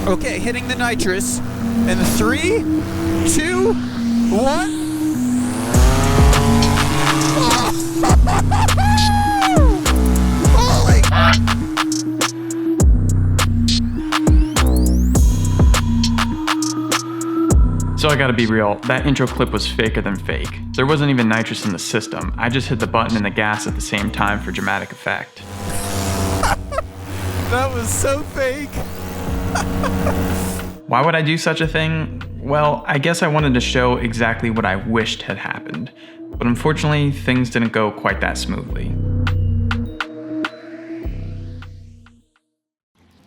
Okay, hitting the nitrous. In 3, 2, 1. Holy! So I gotta be real, that intro clip was faker than fake. There wasn't even nitrous in the system. I just hit the button and the gas at the same time for dramatic effect. That was so fake. Why would I do such a thing? Well, I guess I wanted to show exactly what I wished had happened. But unfortunately, things didn't go quite that smoothly.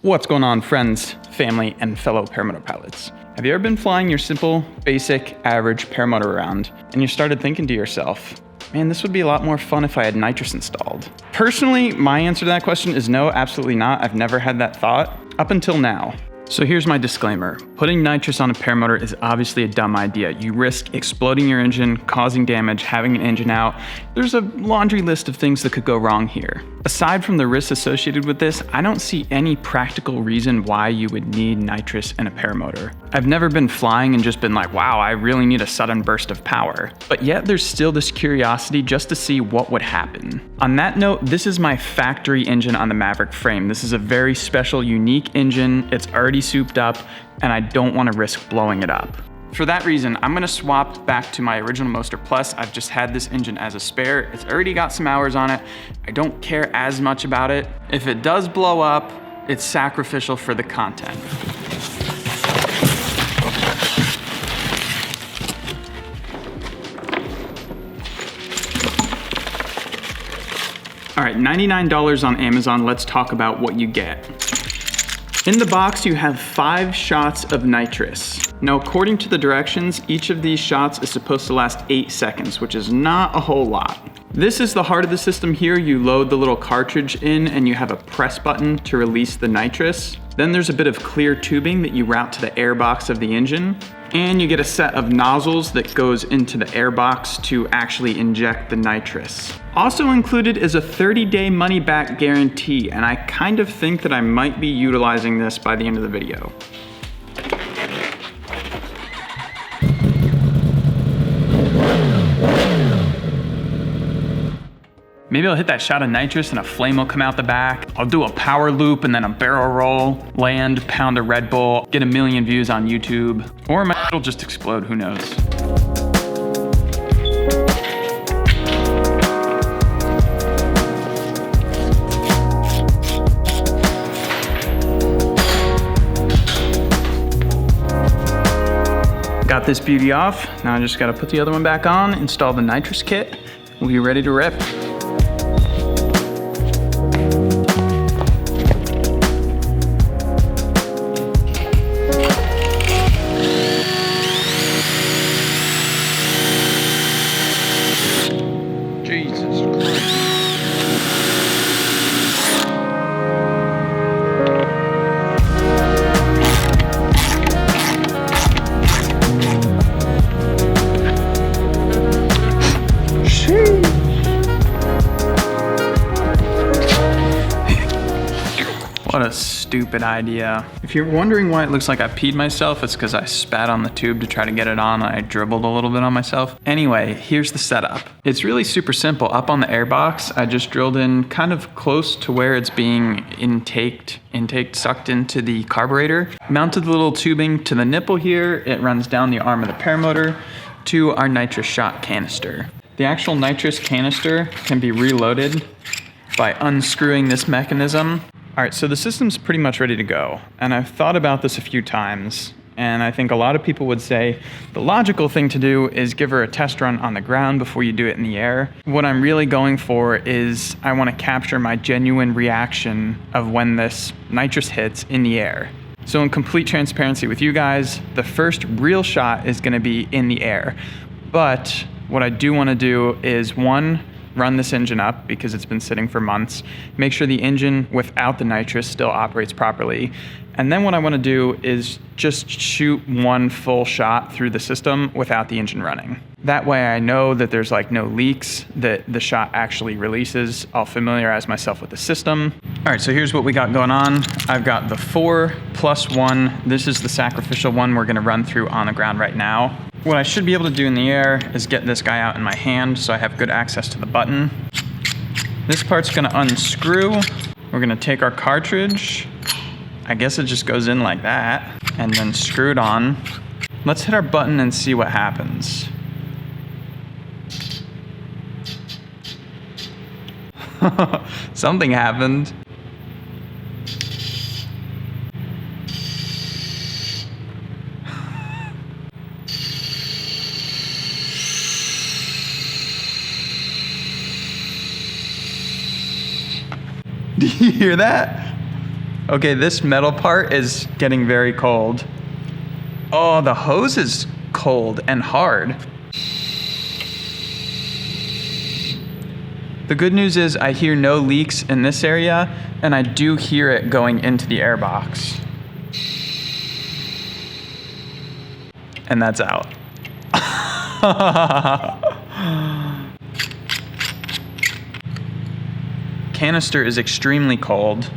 What's going on, friends, family, and fellow paramotor pilots? Have you ever been flying your simple, basic, average paramotor around, and you started thinking to yourself, man, this would be a lot more fun if I had nitrous installed? Personally, my answer to that question is no, absolutely not. I've never had that thought, up until now. So here's my disclaimer. Putting nitrous on a paramotor is obviously a dumb idea. You risk exploding your engine, causing damage, having an engine out. There's a laundry list of things that could go wrong here. Aside from the risks associated with this, I don't see any practical reason why you would need nitrous in a paramotor. I've never been flying and just been like, wow, I really need a sudden burst of power. But yet there's still this curiosity just to see what would happen. On that note, this is my factory engine on the Maverick frame. This is a very special, unique engine. It's already souped up, and I don't want to risk blowing it up. For that reason, I'm gonna swap back to my original Moster Plus. I've just had this engine as a spare. It's already got some hours on it. I don't care as much about it. If it does blow up, it's sacrificial for the content. All right, $99 on Amazon. Let's talk about what you get. In the box, you have 5 shots of nitrous. Now, according to the directions, each of these shots is supposed to last 8 seconds, which is not a whole lot. This is the heart of the system here. You load the little cartridge in and you have a press button to release the nitrous. Then there's a bit of clear tubing that you route to the air box of the engine. And you get a set of nozzles that goes into the air box to actually inject the nitrous. Also included is a 30-day money-back guarantee, and I kind of think that I might be utilizing this by the end of the video. Maybe I'll hit that shot of nitrous and a flame will come out the back. I'll do a power loop and then a barrel roll, land, pound a Red Bull, get 1 million views on YouTube. Or it'll just explode, who knows. Got this beauty off. Now I just gotta put the other one back on, install the nitrous kit. We'll be ready to rip. Jesus Christ. What a stupid idea. If you're wondering why it looks like I peed myself, it's because I spat on the tube to try to get it on and I dribbled a little bit on myself. Anyway, here's the setup. It's really super simple. Up on the air box, I just drilled in kind of close to where it's being sucked into the carburetor. Mounted the little tubing to the nipple here. It runs down the arm of the paramotor to our nitrous shot canister. The actual nitrous canister can be reloaded by unscrewing this mechanism. All right, so the system's pretty much ready to go. And I've thought about this a few times, and I think a lot of people would say the logical thing to do is give her a test run on the ground before you do it in the air. What I'm really going for is I want to capture my genuine reaction of when this nitrous hits in the air. So in complete transparency with you guys, the first real shot is going to be in the air. But what I do want to do is, one, run this engine up because it's been sitting for months, make sure the engine without the nitrous still operates properly. And then what I want to do is just shoot one full shot through the system without the engine running. That way I know that there's like no leaks, that the shot actually releases. I'll familiarize myself with the system. All right, so here's what we got going on. I've got the 4+1. This is the sacrificial one we're gonna run through on the ground right now. What I should be able to do in the air is get this guy out in my hand so I have good access to the button. This part's gonna unscrew. We're gonna take our cartridge. I guess it just goes in like that and then screw it on. Let's hit our button and see what happens. Something happened. Do you hear that? Okay, this metal part is getting very cold. Oh, the hose is cold and hard. The good news is I hear no leaks in this area, and I do hear it going into the airbox. And that's out. Canister is extremely cold.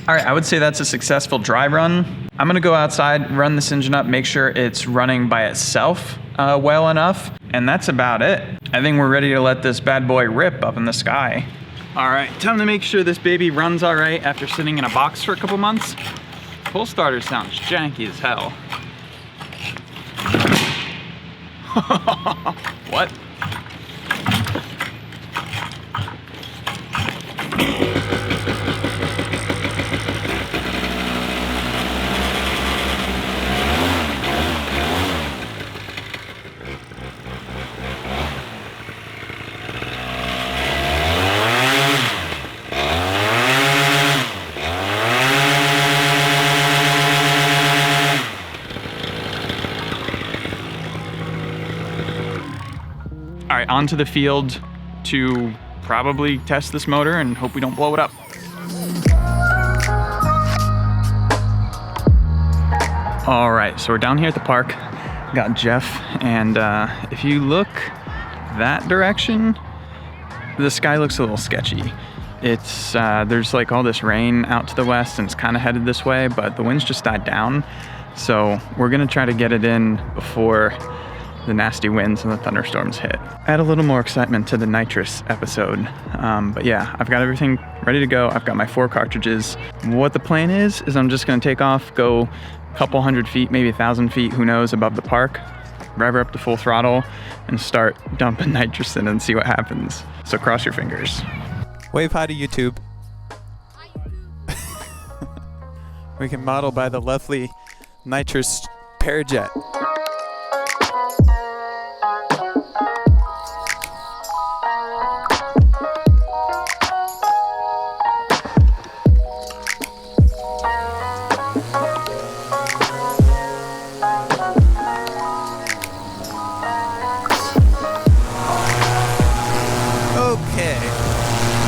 All right, I would say that's a successful dry run. I'm gonna go outside, run this engine up, make sure it's running by itself well enough, and that's about it. I think we're ready to let this bad boy rip up in the sky. All right, time to make sure this baby runs all right after sitting in a box for a couple months. Pull starter sounds janky as hell. What? All right, onto the field to probably test this motor and hope we don't blow it up. All right, so we're down here at the park. Got Jeff, and if you look that direction, the sky looks a little sketchy. It's there's like all this rain out to the west, and it's kind of headed this way, but the winds just died down. So we're gonna try to get it in before the nasty winds and the thunderstorms hit. Add a little more excitement to the Nitrous episode. But yeah, I've got everything ready to go. I've got my 4 cartridges. What the plan is I'm just gonna take off, go a couple hundred feet, maybe 1,000 feet, who knows, above the park, rev her up to full throttle, and start dumping nitrous in and see what happens. So cross your fingers. Wave hi to YouTube. We can model by the lovely Nitrous Parajet.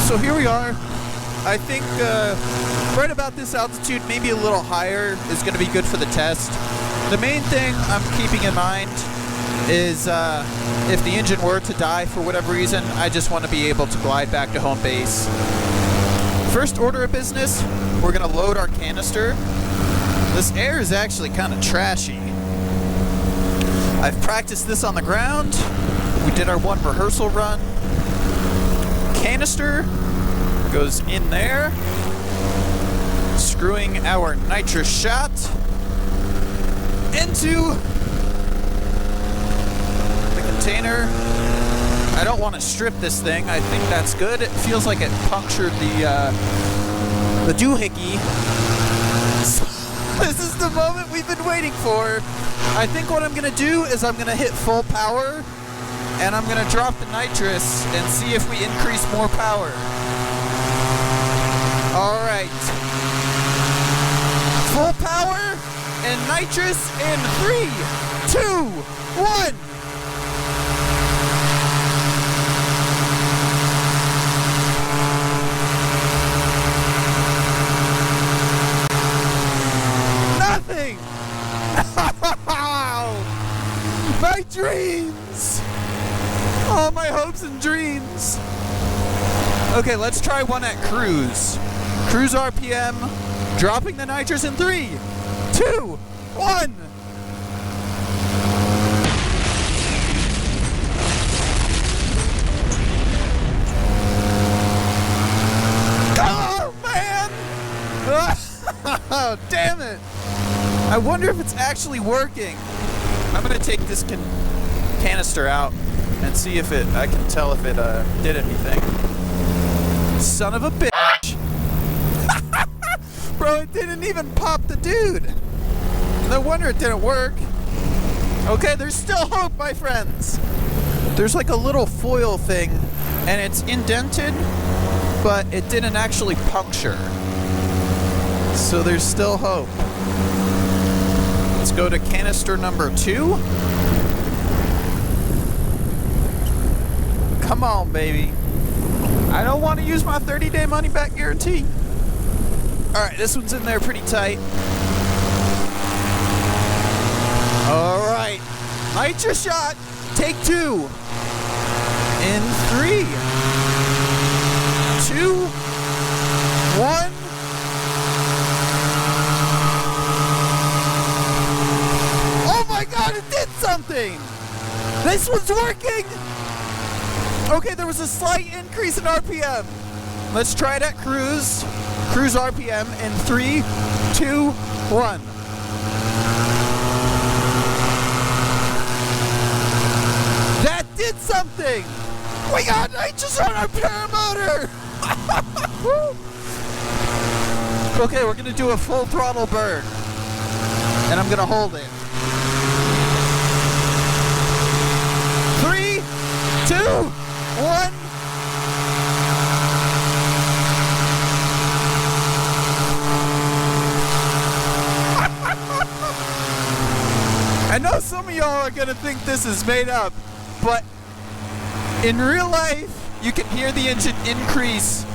So here we are. I think right about this altitude, maybe a little higher, is going to be good for the test. The main thing I'm keeping in mind is if the engine were to die for whatever reason, I just want to be able to glide back to home base. First order of business, we're going to load our canister. This air is actually kind of trashy. I've practiced this on the ground. We did our one rehearsal run. Canister goes in there, screwing our nitrous shot into the container. I don't want to strip this thing. I think that's good. It feels like it punctured the doohickey. So this is the moment we've been waiting for. I think what I'm gonna do is I'm gonna hit full power, and I'm gonna drop the nitrous and see if we increase more power. All right. Full power and nitrous in 3, 2, 1. Nothing. my dreams! All my hopes and dreams! Okay, let's try one at cruise. Cruise RPM, dropping the nitrous in 3, 2, 1! Oh, man! Oh, damn it! I wonder if it's actually working. I'm gonna take this canister out and see if I can tell if it did anything. Son of a bitch! Bro, it didn't even pop the dude. No wonder it didn't work. Okay, there's still hope, my friends. There's like a little foil thing, and it's indented, but it didn't actually puncture. So there's still hope. Let's go to canister number 2. Come on, baby. I don't want to use my 30-day money-back guarantee. Alright, this one's in there pretty tight. Alright. Nitrous shot. Take 2. In 3, 2, 1. Oh my god, it did something! This was working! Okay, there was a slight increase in RPM. Let's try it at cruise. Cruise RPM in 3, 2, 1. That did something! We got nitrous on our paramotor! Okay, we're gonna do a full throttle burn. And I'm gonna hold it. 3, 2, 1. I know some of y'all are gonna think this is made up, but in real life, you can hear the engine increase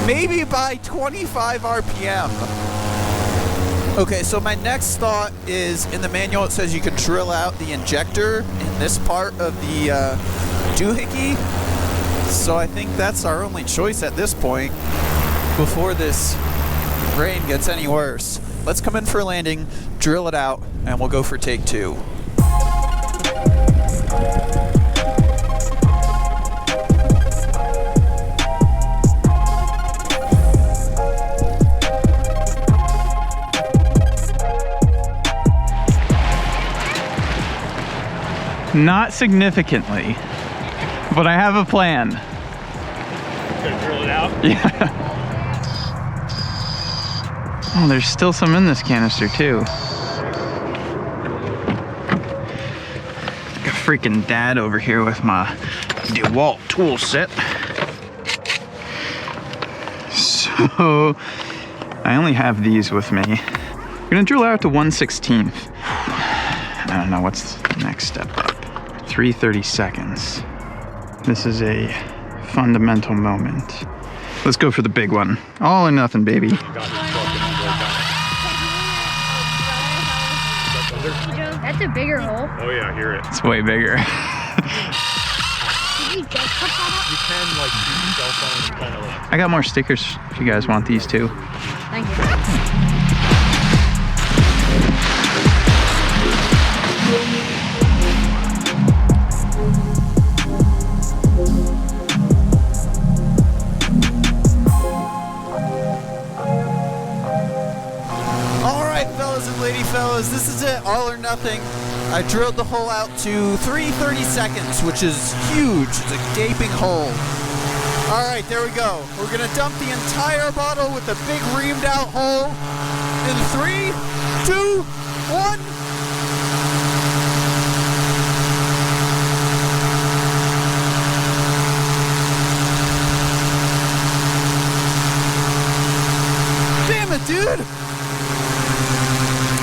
maybe by 25 RPM. Okay, so my next thought is, in the manual it says you can drill out the injector in this part of the doohickey. So I think that's our only choice at this point before this rain gets any worse. Let's come in for a landing, drill it out, and we'll go for take 2. Not significantly, but I have a plan. Gonna drill it out? Yeah. Oh, there's still some in this canister too. Like a freaking dad over here with my DeWalt tool set. So I only have these with me. I'm gonna drill out to 1/16. I don't know what's the next step up. 3/30 seconds. This is a fundamental moment. Let's go for the big one. All or nothing, baby. That's a bigger hole. Oh yeah, I hear it. It's way bigger. Did you just put that You can like use your cell phone and kind of like. I got more stickers if you guys want these too. up? Thank you. Fellas, this is it, all or nothing. I drilled the hole out to 3:30 seconds, which is huge. It's a gaping hole. All right, there we go. We're gonna dump the entire bottle with a big reamed out hole in 3, 2, 1. Damn it, dude!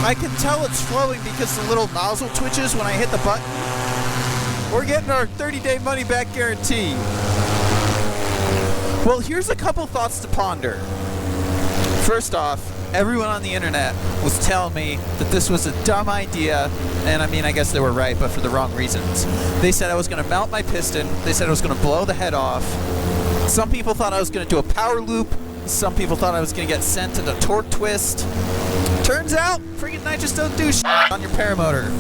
I can tell it's flowing because the little nozzle twitches when I hit the button. We're getting our 30-day money-back guarantee. Well, here's a couple thoughts to ponder. First off, Everyone on the internet was telling me that this was a dumb idea, and I mean, I guess they were right, but for the wrong reasons. They said I was going to mount my piston. They said I was going to blow the head off. Some people thought I was going to do a power loop. Some people thought I was going to get sent to the torque twist. Turns out, freaking Nitrous don't do shit on your paramotor.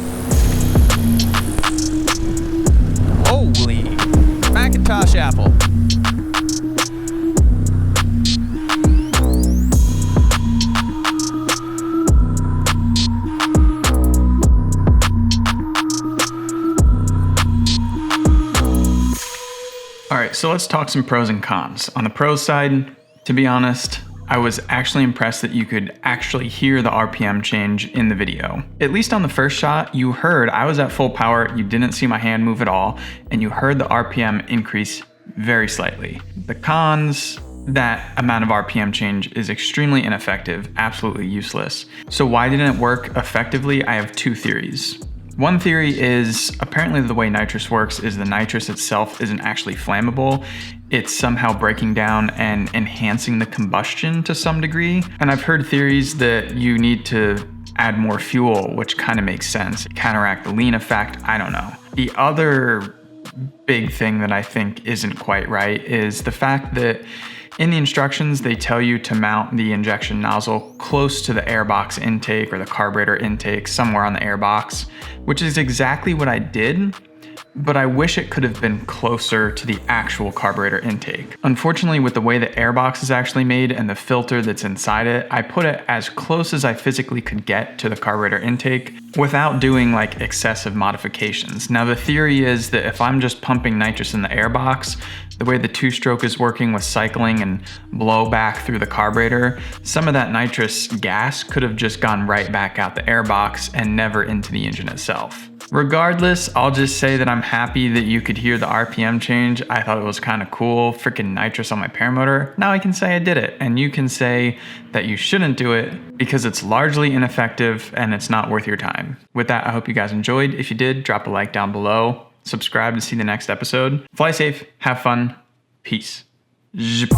Holy Macintosh apple. All right, so let's talk some pros and cons. On the pros side, to be honest, I was actually impressed that you could actually hear the RPM change in the video. At least on the first shot, you heard I was at full power, you didn't see my hand move at all, and you heard the RPM increase very slightly. The cons, that amount of RPM change is extremely ineffective, absolutely useless. So why didn't it work effectively? I have two theories. One theory is apparently the way nitrous works is the nitrous itself isn't actually flammable. It's somehow breaking down and enhancing the combustion to some degree. And I've heard theories that you need to add more fuel, which kind of makes sense. Counteract the lean effect, I don't know. The other big thing that I think isn't quite right is the fact that in the instructions, they tell you to mount the injection nozzle close to the airbox intake or the carburetor intake, somewhere on the airbox, which is exactly what I did, but I wish it could have been closer to the actual carburetor intake. Unfortunately, with the way the airbox is actually made and the filter that's inside it, I put it as close as I physically could get to the carburetor intake without doing like excessive modifications. Now, the theory is that if I'm just pumping nitrous in the airbox, the way the two-stroke is working with cycling and blow back through the carburetor, some of that nitrous gas could have just gone right back out the airbox and never into the engine itself. Regardless, I'll just say that I'm happy that you could hear the RPM change. I thought it was kind of cool, freaking nitrous on my paramotor. Now I can say I did it, and you can say that you shouldn't do it because it's largely ineffective and it's not worth your time. With that, I hope you guys enjoyed. If you did, drop a like down below. Subscribe to see the next episode. Fly safe, have fun, peace. Zip.